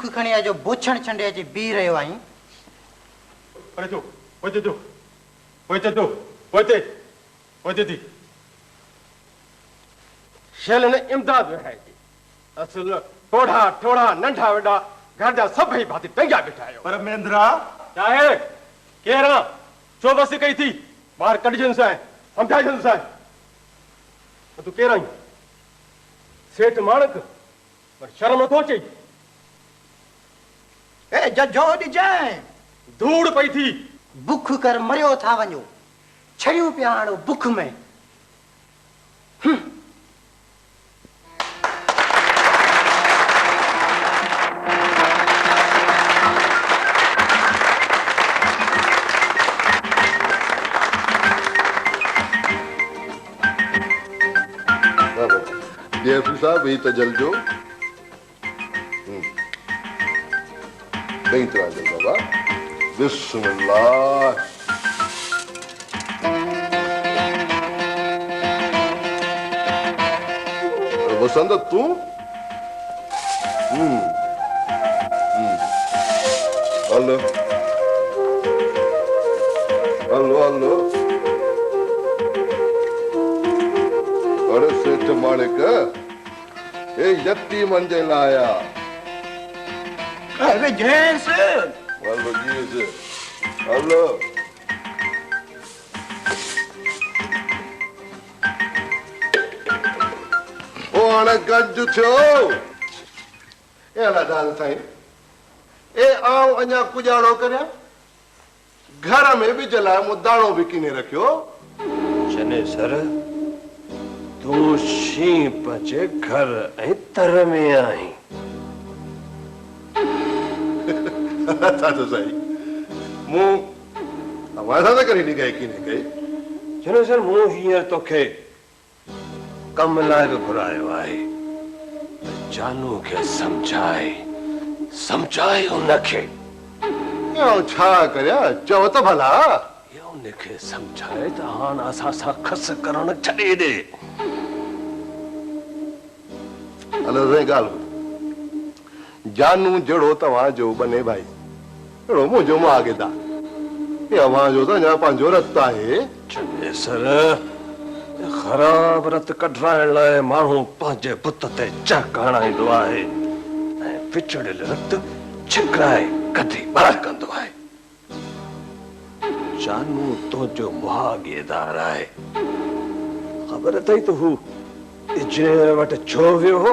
बुख खणी जो बोछण छंडे अची बी रहियो आहीं। अरे तू पोइते थी शेल ने इमदाद विहाए थी असल टोढ़ा टोढ़ा नंढा वॾा घर जा सभई भाती टंगिया बिठा आहियो। पर मेंद्रा चाहे केरा छो बस कई थी बाहर कढजन सां समझाइजन सां तू केरा आहीं सेठ माणक पर शर्म नथो अचे ए जजो ॾिजांइ धूड़ पई थी बुख कर मरियो था वञो छड़ियूं पिया आणो बुख में। डीएसपी साहब यही तजल जो नहीं तरह जल बाबा बिस्मिल्लाह। वसंत तू हेलो हेलो हेलो अरे सेठ माणिक ए यती मंजे लाया अरे जेंस हेलो जी हेलो ओ हाणे गंज थियो ए अला दाल साईं ए आऊं अञा कुजाड़ो करियां घर में बि जलाए मूं दाणो बि किने रखियो चने सर तू शी पचे घर ऐं तर में आई था तो सही मूं हमारा था करी नहीं गए किने गए चने सर मूं हींअर तोखे कम लाइ बि घुरायो आहे जानू खे समझाए उनखे यो छा करिया चओ त भला ये उनखे समझाए त हाण असां सां खस करण छॾे ॾे। हलो रे गाल जानू जड़ो तवा जो बने भाई जड़ो मुझो मागेदा ये अवा जो तो जा पंजो रत आहे चने सर ख़राब रत कढराइण लाइ माण्हू पंहिंजे बुत ते चक हणाईंदो आहे ऐं विछड़ियल रत छिकराए कढी ॿाहिरि कंदो आहे। जानू तुंहिंजो मुहागेदार आहे ख़बर अथई त हू इंजीनियर वटि छो वियो हो।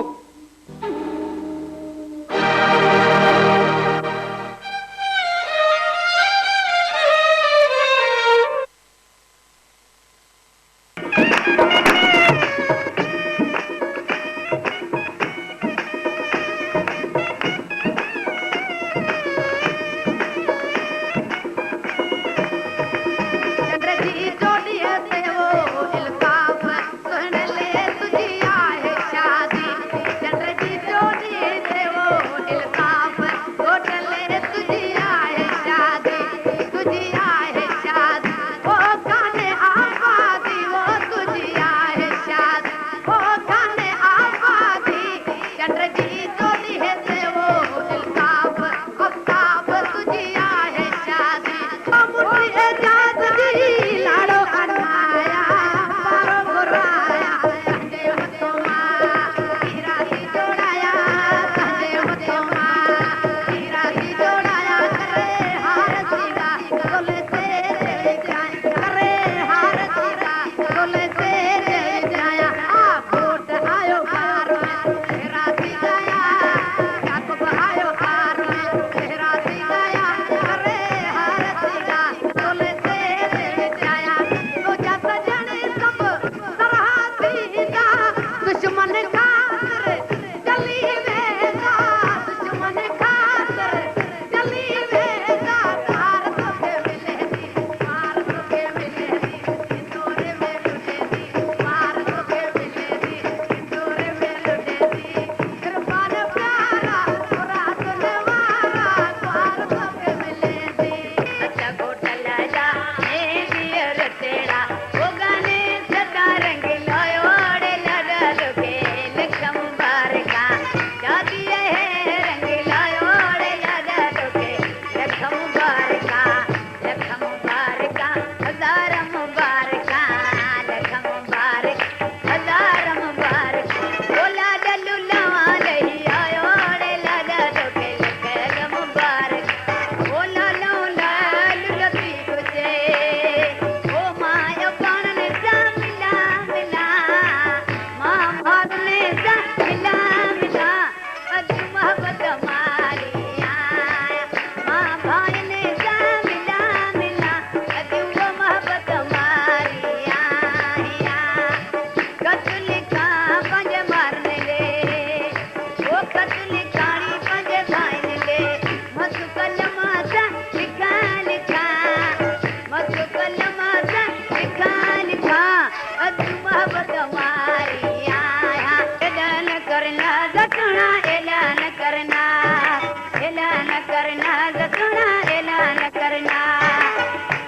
करना दसुना ऐलान करना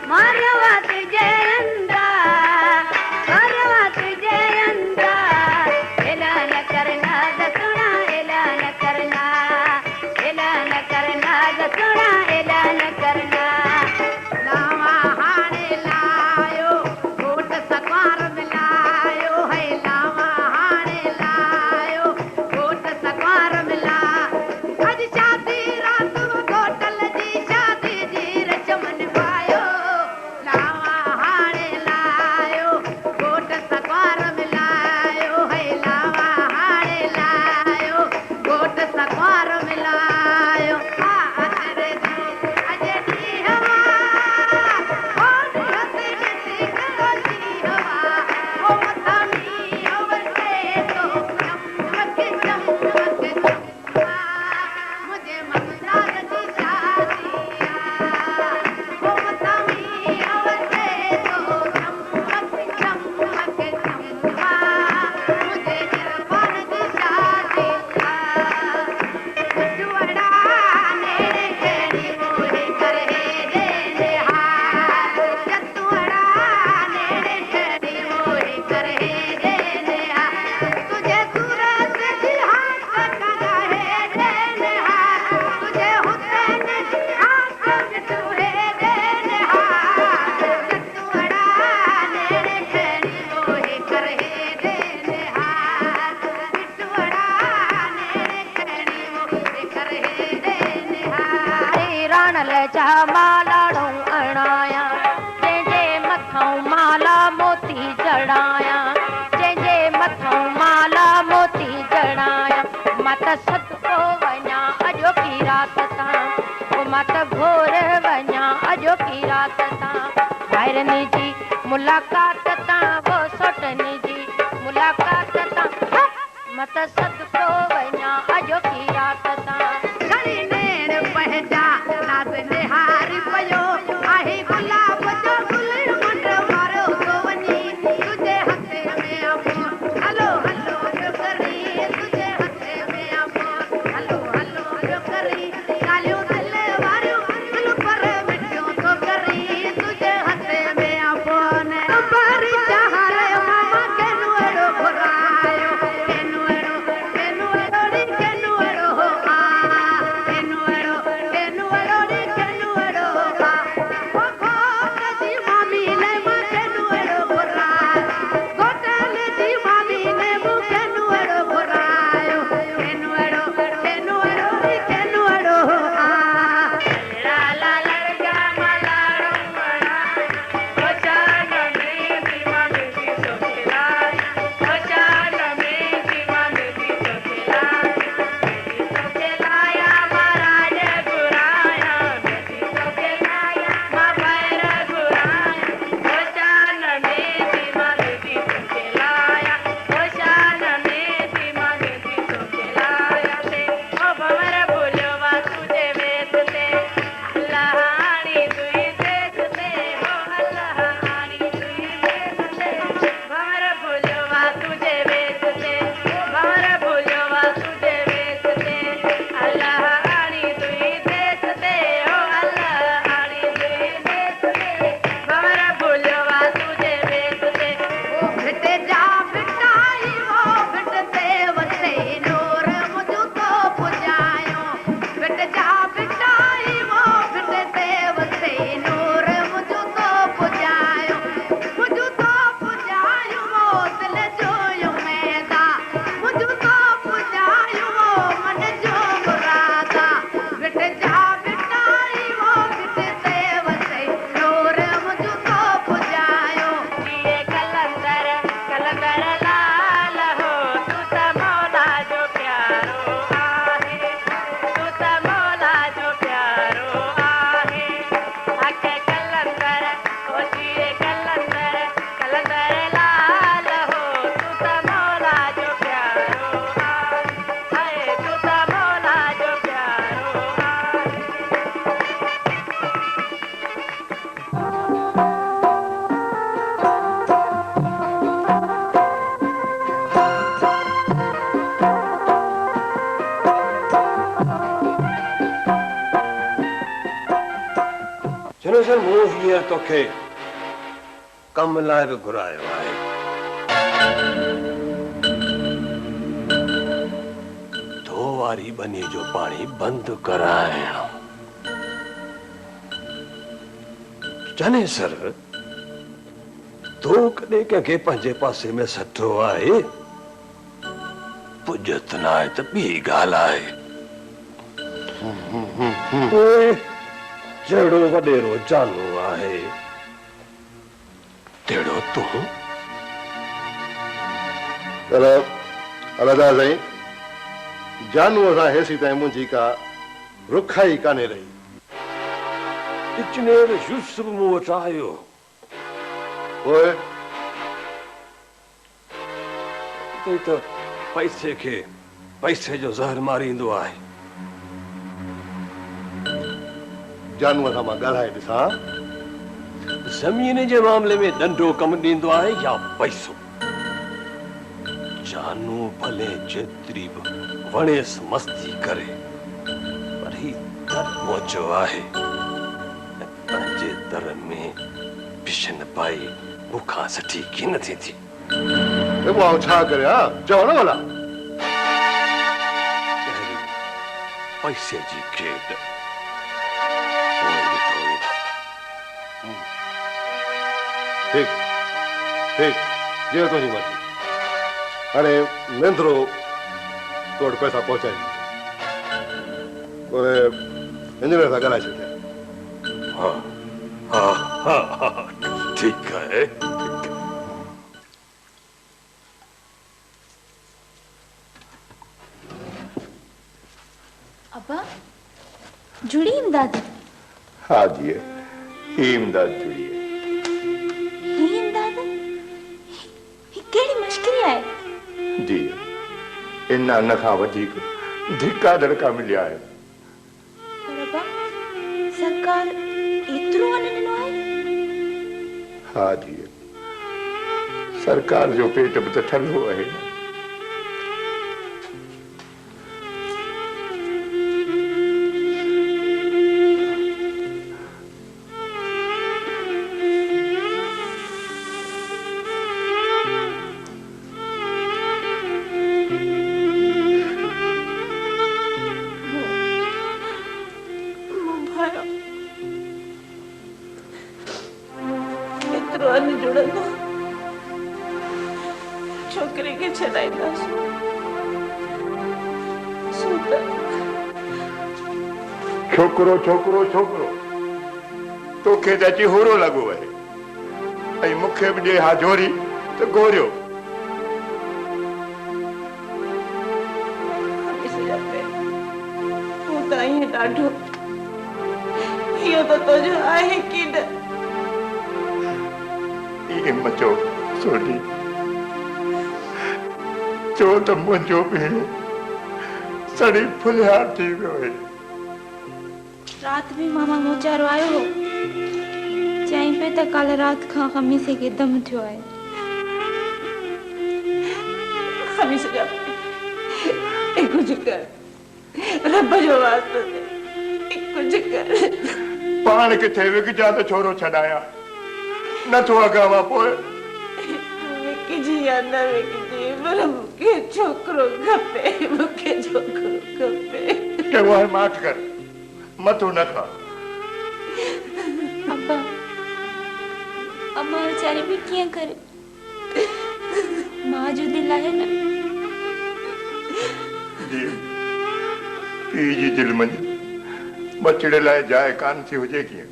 मारवा तुझे अंदा मारवा तुझे अंदा ऐलान करना दसुना ऐलान करना दसुना ऐलान करना लावा हाणे लायो घोट सकवार मिलायो है लावा हाणे लायो घोट सकवार मिला अज शादी रात घोटल जी शादी जी रचमन पायो लावा हाणे लायो घोट सकवार मिलायो है लावा हाणे लायो घोट सकवार मिलायो अजरे दी अजे दी हवा ओ हते दी करोसी हवा ओ मतानी अवसे तो चमक मुझे ममताज की शादिया ओ मतानी अवसे तो चमक मुझे इरफान की शादिया जुवड़ा नेड़े खेड़ी मोहे करे देने हार जतुड़ा नेड़े खेड़ी मोहे करे देने हार तुझे सूरत की हाथ लगा है देने हार तुझे हुसैन की हाथ तुहे देने हार जतुड़ा नेड़े खेड़ी मोहे करे देने हार बिटुड़ा नेड़े खेड़ी मोहे करे देने हार रणल जा मालाड़ो अणाया जंहिंजे मथां माला मोती जड़ाया जंहिंजे मथां माला मोती जड़ाया मत सदको वञा अॼो की रात तां मत भोर वञा अॼो की रात तां ॿाहिरनि जी मुलाक़ात तां वो सोटनि जी मुलाक़ात तां मत सदको वञा अॼो की रात तां घणी नेर पहजा नाज़ निहारी पयो आहे गुलाब जो गुल मुंड मारो तो वञी तुझे हथे में आपो हलो हलो जो करी तुझे हथे में आपो हलो हलो जो करी गालियों दिल वारियूं दिल पर मिठियूं तो करी तुझे हथे में आपो ने बारी चाहरे मामा के नुअड़ो घुरायो के नुअड़ो चलो सर मूं हींअर तोखे कम लाइ बि घुरायो आहे। धो वारी बनी जो पाणी बंदि कराइणु। जाने सर तो कॾहिं कंहिंखे पंहिंजे पासे में सठो आहे पुॼत न आहे त ॿी ॻाल्हि आहे। ओए जहिड़ो वॾेरो जानू आहे तहिड़ो तूं। अलादा साईं जानूअ सां हेसी ताईं मुंहिंजी का रुखाई कान्हे रही। इचनेर यूसुफ मूं वटि आयो। पोइ त पैसे खे पैसे जो ज़हर मारींदो आहे। जानूअ सां मां ॻाल्हाए ॾिसां। ज़मीन जे मामले में ॾंडो कमु ॾींदो आहे या पैसो। जानू भले जेतिरी बि वणेसि मस्ती करे पर ही दर मोचो आहे। पंहिंजे दर में पिशन पाई बुखा सठी की नथी थी। छा करे चओ न भला। पैसे जी खेड ठीक ठीक जीअं तुंहिंजी मर्ज़ी। हाणे नेंद्रो तो वटि पैसा पहुचाई और इंजीनियर सां ॻाल्हाए छॾिया। हाँ हाँ हाँ हाँ ठीक है। अब्बा जुड़ी इमदाद। हाँ जी ही इमदाद जुड़ी है। ही इमदाद ही केड़ी मुश्किल है जी इन न खां वधीक धिक्का धड़का मिलिया है। पर अब्बा सरकार इतरो अन ॾिनो आहे। हाँ जी सरकार जो पेट भी तो ठंडो है। छोकरे के छॾाईंदा छोकरो छोकरो छोकरो तोखे त अची होरो लॻो आहे ऐं मूंखे बि ॾे हाजोरी त गोरियो। ॾाढो इहो त तुंहिंजो आहे की न। इहे मचो सोनी चो त मुंहिंजो भेण सड़ी फुलिहार थी वियो आहे। रात भी मामा मोचारो आयो हो चई पे त कल रात खां खमीसे के दम थियो आहे। खमीस जा कुछ कर रब जो वास्तो कुछ कर। पाण किथे विकजा त छोरो छॾाया नथो अगावा पोइ विकजी या न विकजी पर मूंखे छोकिरो खपे। मूंखे छोकिरो खपे। के वो माफ़ कर मथो न खा। अब्बा अम्मा बेचारी भी कीअं करे मां जो दिल आहे न। जी पी जी दिल मंझि बचड़े लाइ जाइ कान थी हुजे कीअं।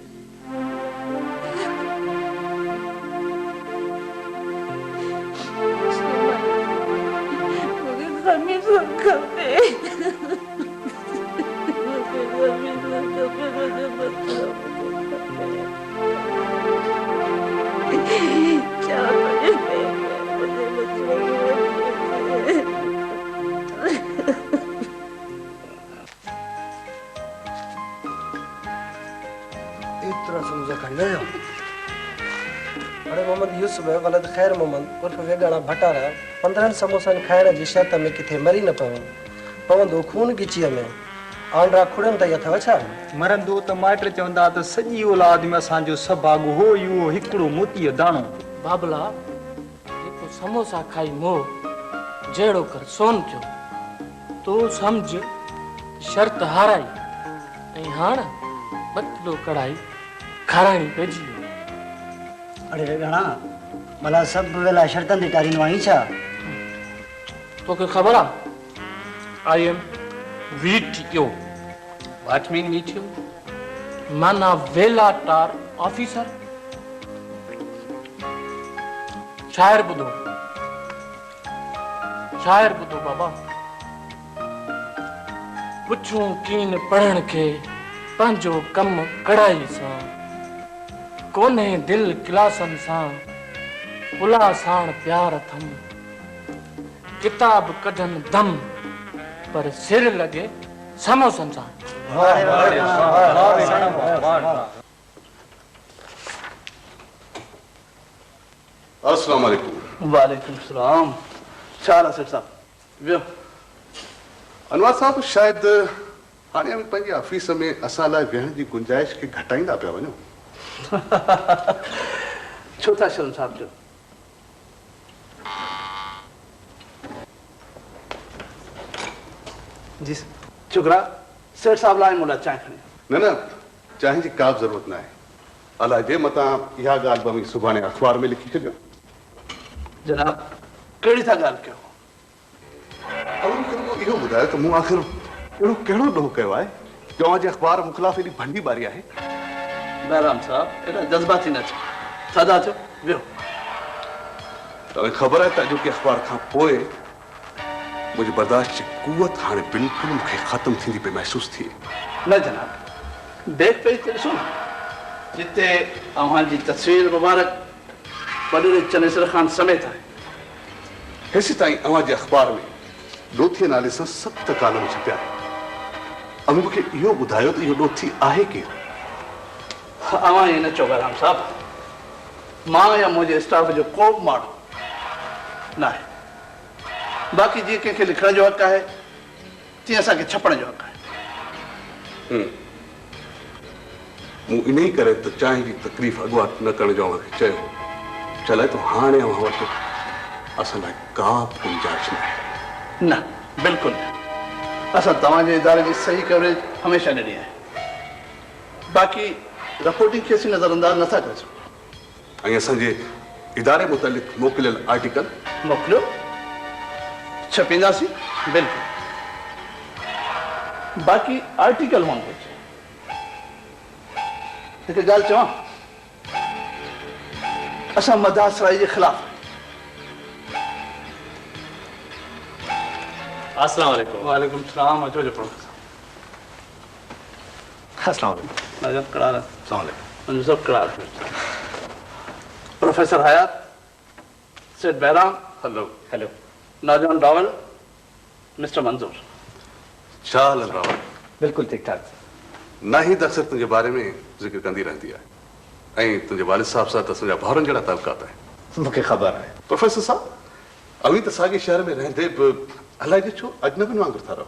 अरे मोहम्मद यूसुफ वलद खैर मोहम्मद उर्फ वेगाणा भटारा 15 समोसा खाइण जी शर्त में किथे मरी न पवंदो खून गिचीअ में आंड्रा खुड़न त अथव छा? मरंदो त माइट चवंदा त सॼी औलाद में असांजो सभाॻो हो इहो हिकिड़ो मोतीअ दाणो। बाबला जेको समोसा खाई मोह जहिड़ो कर सोन थियो तो सम्झ शर्त हाराई ऐं हाणे 2 किलो कढ़ाई खाराइणी पइजी। अरे घणा भला सभु वेला शर्तनि ते टारींदो आहीं छा? तोखे ख़बर आहे I am VTO. What mean VTO? माना वेला टार ऑफिसर। शायर ॿुधो बाबा। पुछूं कीन पढ़ण खे पंहिंजो कम कढ़ाई सां कोन्हे दिल क्लासनि सां पुला साण प्यार थम किताब कढन दम पर सिर लगे समोसन सां। अस्सलाम वालेकुम। वालेकुम सलाम। छा सेठ साहब वियो? अनवर साहब शायद हाणे हम पंहिंजे ऑफिस में असां लाइ वेहण जी गुंजाइश खे घटाईंदा पिया वञो। छो था शर्म साहब जो? जी शुक्रा सेठ साहब लाइ मुला चांहि खणी। न चांहि जी का ज़रूरत न आहे। अलाए जे मतां इहा ॻाल्हि बि सुभाणे अख़बार में लिखी छॾियो। जनाब कहिड़ी था ॻाल्हि कयो? इहो ॿुधायो त मूं आख़िर अहिड़ो कहिड़ो ॾोह कयो आहे जो अॼु अख़बार मुख़िलाफ़ एॾी भंडी ॿारी आहे? बहराम साहब एॾा जज़्बाती न थियो। सदा थियो वियो। तव्हांखे ख़बर आहे त अॼोके अख़बार खां पोइ मुंहिंजी बर्दाश्त जी कुवत हाणे बिल्कुलु मूंखे ख़तमु थींदी पई महसूसु थिए। न जनाब देख पेज ते ॾिसो न जिते अव्हांजी तस्वीर मुबारक वॾे चनेसर ख़ान समेत आहे। हेसि ताईं अव्हांजे अख़बार में ॾोथीअ नाले सां 7 कालम छपिया आहिनि। ऐं मूंखे इहो ॿुधायो त इहो ॾोथी आहे केरु? अव्हां ईअं न चओ बहराम साहब। मां या मुंहिंजे स्टाफ जो को बि माण्हू न आहे। बाक़ी जीअं कंहिंखे लिखण जो हक़ आहे तीअं असांखे छपण जो हक़ आहे। मूं इन ई करे त चांहि जी तकलीफ़ अॻुवाट न करण जो अव्हांखे चयो। चलाए तो हाणे अव्हां वटि असां लाइ का बि गुंजाइश न आहे। न बिल्कुलु न। असां तव्हांजे इदारे जी सही कवरेज हमेशह ॾिनी आहे। बाक़ी रिपोर्टिंग खे असीं नज़रअंदाज़ नथा करे सघूं। ऐं असांजे इदारे मुतलिक़ मोकिलियल आर्टिकल मोकिलियो छपींदासीं बिल्कुलु। बाक़ी आर्टिकल हुअणु घुरिजे। हिकु ॻाल्हि चवां असां मदासराई जे ख़िलाफ़। अस्सलाम वालेकुम। वालेकुम सलाम। अचो जो प्रोफेसर। अस्सलाम वालेकुम। नजर करार। अस्सलाम वालेकुम। सब करार। प्रोफेसर हयात, सेठ बहराम। हेलो। हेलो। नौजवान रावल, मिस्टर मंजूर। छा हाल आहे रावल? बिल्कुलु ठीक ठाक। नाहिद अक्सर तुंहिंजे बारे में ज़िक्र कंदी रहंदी आहे ऐं तुंहिंजे वालिद साहब सां त असांजा भाउरनि जहिड़ा तालुकात आहिनि। मूंखे ख़बर आहे। प्रोफेसर साहब अवी त साॻे शहर में रहंदे बि अलाए जो छो अजनबियुनि वांगुरु था रहो।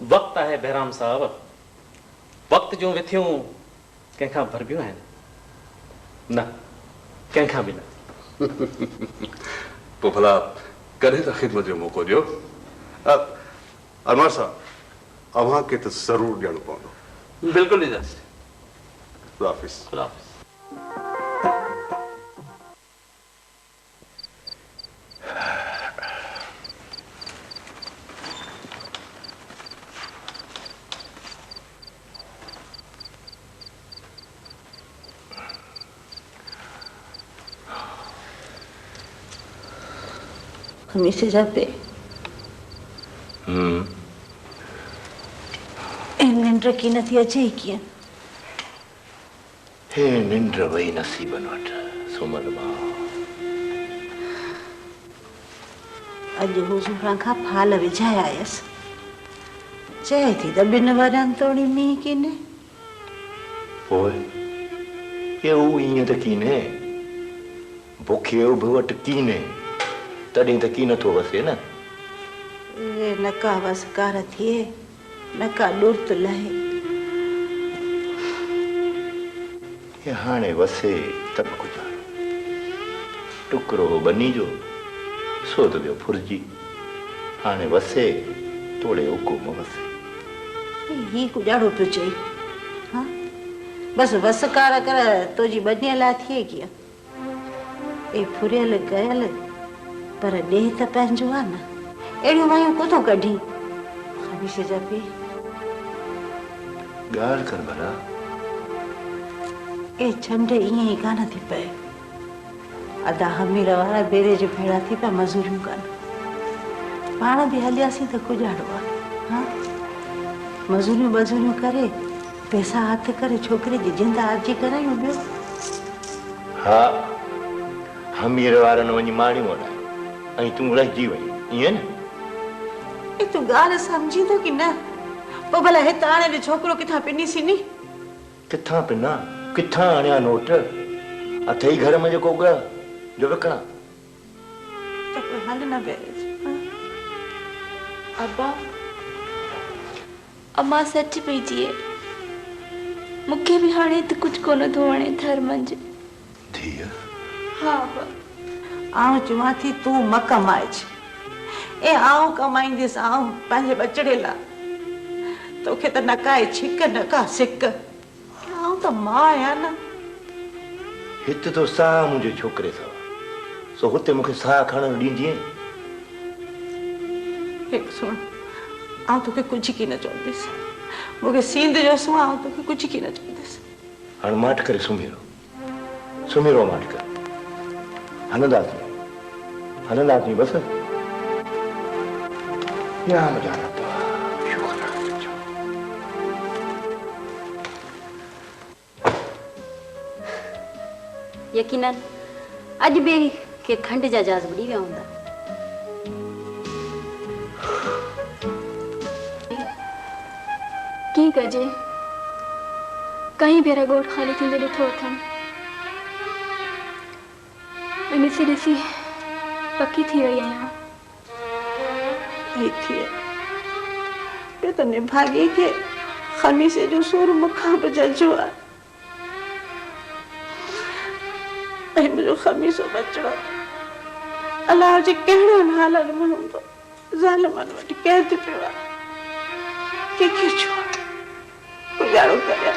वक़्तु आहे बहराम साहब। वक़्त जूं विथियूं कंहिंखां भरबियूं आहिनि? न कंहिंखां बि न। पोइ भला कॾहिं त ख़िदमत जो मौक़ो ॾियो। अनवर साहब अव्हांखे त ज़रूरु ॾियणो पवंदो। बिल्कुलु ॾींदासीं। खुदा हाफ़िज़। खुदा हाफ़िज़। हमेशा जाते निंड की नथी अचे कीअं? हे निंड वई नसीबन वटि सुमन मां। अॼु हुज़ूर खां फाल विझाए आयसि। चए थी त 2 वरनि तोड़ी मींहुं कीने। पोइ केहू ईअं त कीने बुखे उभ वटि कीने तॾहिं त की नथो वसे न। नका वसकार थिए नका डुर्त लहे। ये हाणे वसे तब गुजारो टुकरो बनी जो सो तो वियो फुरजी हाणे वसे तोड़े हुकुम वसे ही कुजाड़ो पियो चई। हाँ बस वसकार कर तुझी बनियल थिए किया ए फुरियल गयल पर ॾेह त पंहिंजो आहे न। अहिड़ियूं मायूं कोथो कढी हमेशा जा पे ॻाल्हि कर भला ए छंड ईअं ई कान थी पए। अदा हमीर वारा बेरे जे भेड़ा थी पिया मज़ूरियूं कान पाण बि हलियासीं त गुजारो आहे। हाँ मज़ूरियूं करे पैसा हथ करे छोकिरे जी जिंदा अर्जी करायूं ॿियो। हा हमीर वारनि वञी माणी वणाए ऐं तूं रहिजी वई ईअं न। ए तूं ॻाल्हि सम्झींदो की न? पोइ भला हिते हाणे ॾे छोकिरो किथां पिनीसी नी किथां पिना किथां आणिया नोट अथई घर में जेको ॻ जो विकणा त पोइ हल न बेरे। अब्बा अम्मा सच पई चए मूंखे बि हाणे त कुझु कोन थो वणे थर मंझि। धीअ हा अब्बा आऊं चवां थी तूं म कमाइज ए आऊं कमाईंदसि आऊं पंहिंजे बचड़े लाइ तोखे त नकाए छिक नका सिक आऊं त मां आहियां न। हिते तो साह मुंहिंजे छोकिरे सां सो हुते मूंखे साह खणण ॾींदीअ। हिकु सुण आऊं तोखे कुझु की न चवंदसि मूंखे सींद जो सुआ आऊं तोखे कुझु की न चवंदसि। हाणे माठ करे सुम्हिरो माठ कर हलंदासीं बस या मजा न यकीनन अॼु बि के खंड जा जहाज बुॾी विया हूंदा। कीअं कजे कहीं भेरा ॻोठ ख़ाली थींदे ॾिठो अथनि ऐं ॾिसी ॾिसी पकी थी रही आहियां। पे तो निभागी के खमीसे जो सूर मुखा पे जलजो है ऐं मुझो खमीसो बचड़ो अल्लाह जी कहण हालत में हूंदो ज़ालिमन वटि कैद पियो आहे के छो गुजारो करे।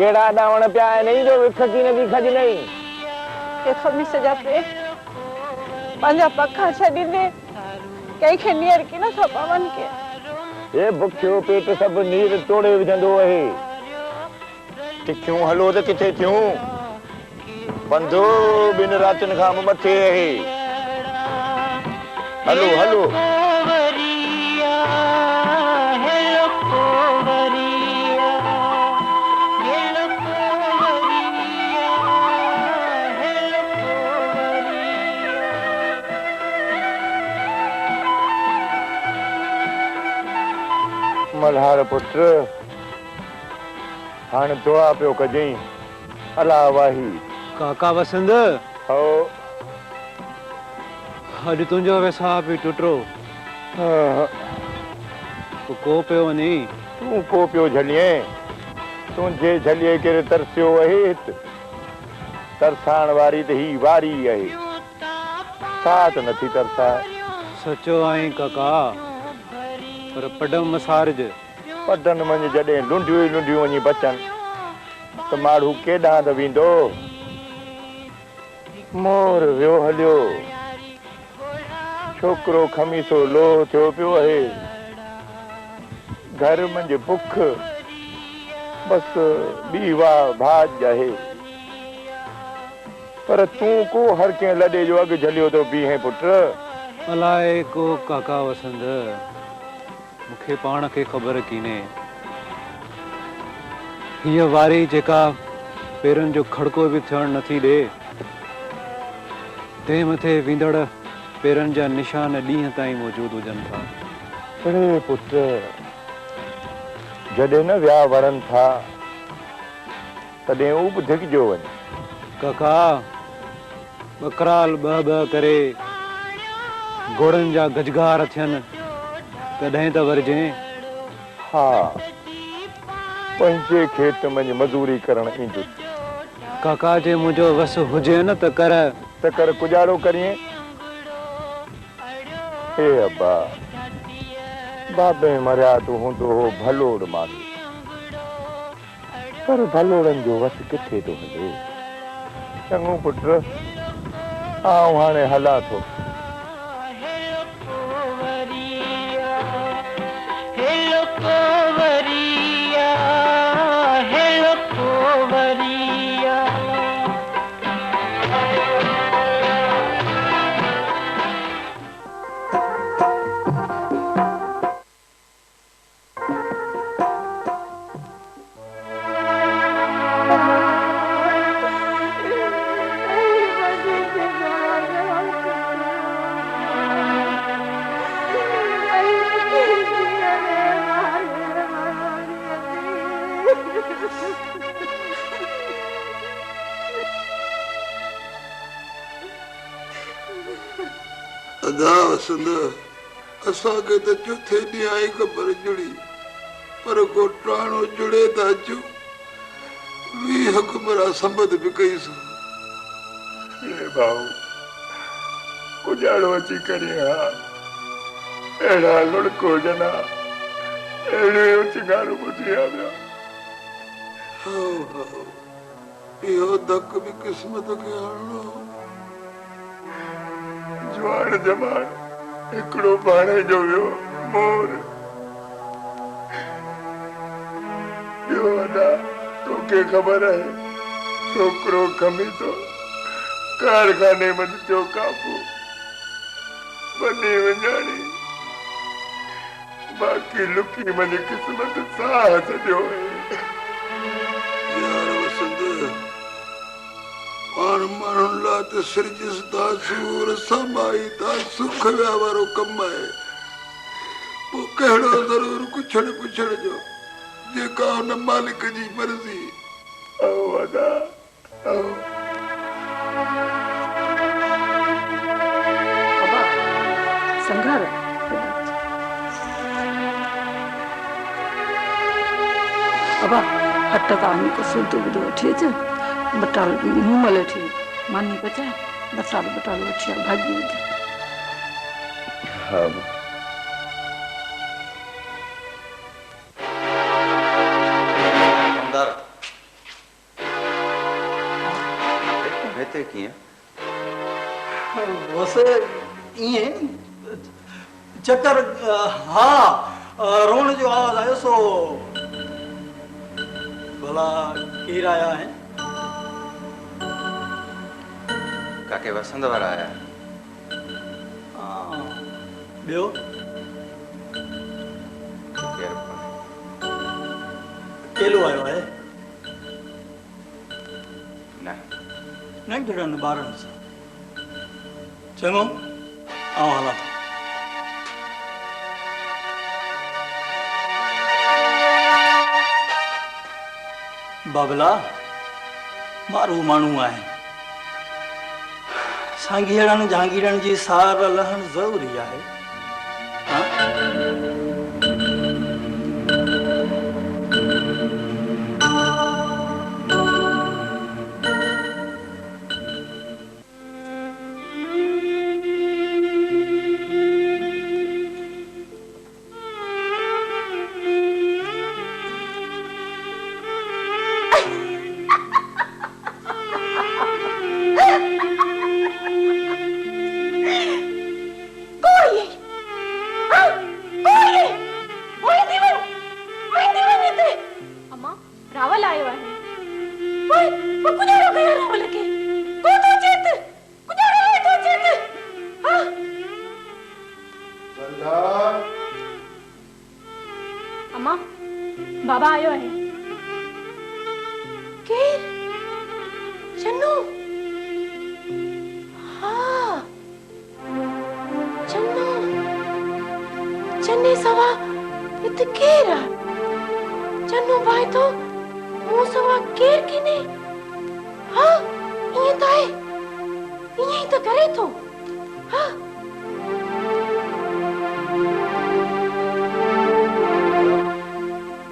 केड़ा डावण पिया नहीं जो विख की न दिख जी नहीं के खमीस जा पे पंजा पखा छडी दे कई खे नियर की न पवन के ये बुखियो पेट सब नीर तोड़े विझंदो है किथ्यूं हलो त किथे थियूं बंधो बिन रातन खां मथे है हलो हलो मल्हार पुत्र हाणे दुआ पियो कजई अल्लाह वाही काका वसंत हो अॼु तुंहिंजो वैसा बि टुटरो को पियो वञे तूं को पियो झलिए तुंहिंजे झलिए केरे तरसियो आहे तरसाण वारी त ही वारी आहे साथ नथी तरसाए सचो आई काका पर पडम मसारज पडन मंझि जॾहिं लुंडियूं लुंडियूं वञी बचनि त माण्हू केॾां त वेंदो। मोर वियो हलियो, छोकिरो खमीसो लो थियो पियो आहे, घर मंझि बुख, बसि ॿी वाह भाॼ आहे। पर तूं को हर कंहिं लॾे जो अघु झलियो थो बीहे पुट। अलाए को काका वसंद, मूंखे पाण खे ख़बर कीने हीअ वारी जेका पेरनि जो खड़को बि थियण नथी ॾे, तंहिं मथे विंदड़ पेरनि जा निशान ॾींहं ताईं मौजूदु हुजनि था। अरे पुट, जॾहिं न विया वरनि था तॾहिं उब धिकजो वञे। काका बकराल ॿ करे घोड़नि जा गजगार थियनि तॾहिं त वरजे। हा, पंहिंजे खेत मंझि मज़ूरी करण ईंदुसि। काका जे मुंहिंजो वस हुजे न त कर गुजारो करिए। हे अब्बा, बाबे मरिया तूं हूंदो हो भलोड़ माण्हू, पर भलोड़नि जो वस किथे थो हले। चङो पुट, आऊं हाणे हलां थो। अदा वसंद, असांखे त चौथे ॾींहं आई ख़बर जुड़ी, पर को टाणो जुड़े त अचो 20 हुकमरा संबद बि कईसूं। हे भाऊ, गुजारो अची करे हा, अहिड़ा लुड़को जना, अहिड़ियूं चिंगारूं ॿुधी आया। इहो धक बि क़िस्मत खे हणो। जवान जमान हिकिड़ो भाणे जो वियो मोर। ॿियो अदा तोखे ख़बर आहे, छोकिरो खमीसो कारखाने मंझि थियो काबू, वॾी विञाणी, बाक़ी लुकी मंझि क़िस्मत साह छॾियो आहे। यार वसंद, पाण माण्हुनि लाइ त सिरजिस था सूर समाई था सुख विया वारो कमु आहे। पोइ कहिड़ो ज़रूरु कुझु पुछण जो, जेका हुन मालिक जी मर्ज़ी। संघार अबा अट तानी को सूत बुधो वठी अच, बटाल बि मूं महिल वठी मानी पचाए, बटाल वठी भाॼी विझ। हा हिते कीअं? बस ईअं चक्कर। हा, रोण जो आवाज़ आयो सो भला केर आया आहिनि? काके वसंत वारा आया। ॿियो केलो आयो आहे? न गिड़नि ॿारनि सां। चङो, आउं हलां थो। बाबला मारू माण्हू आहे, सांघीड़नि जहांगीरनि जी सार लहण ज़रूरी आहे। बाबा आयो है। केर? चन्नू? हाँ, चन्नू, चन्ने सवा इत केर आ? चन्नू भाई तो मुंह सवा केर किने? हाँ, ये तो है, ये तो करे तो, हाँ।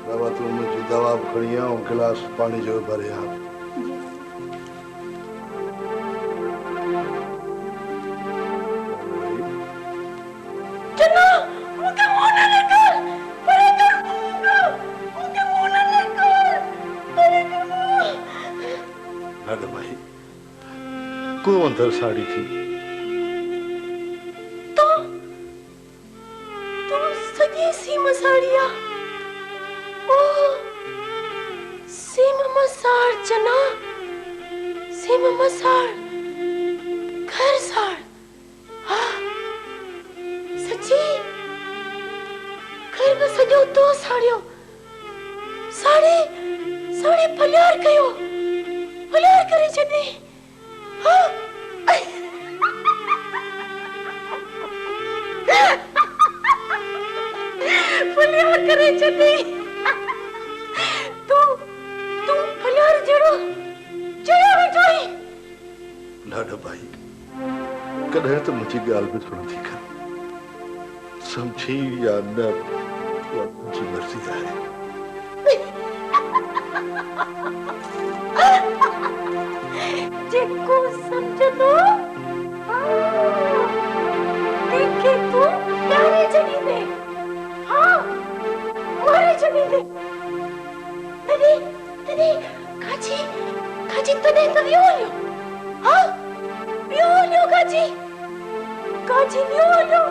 बाबा तू मुझे दवा खड़ी आओ, गिलास पानी जो भरे आप। चन्ना, मुझे मुंह न लेकर, परे कर मुंह, मुझे मुंह न लेकर, परे कर मुंह। लाड भाई, कौन अंदर साड़ी थी? तो सजी सीमा साड़िया। ओ, सीमा मसार चना, सीमा मसार, घर साड़, हाँ, सची, घर में सजो दो साड़ियों, साड़ी फल्यार कयो, फल्यार करे चने, हाँ। फल्यार करे चने, तू फल्यार जड़ो बैठो ही। लाड भाई, कॾहिं त मुझी गाल में थोड़ा थी कर, समझी या न, मुझी मर्जी है। जेको समझ दो, देखे तू प्यारे जनी दे, हाँ, मारे जनी दे। तने काजी तने तो वियोलियो, हाँ, वियोलियो काजी वियोलियो।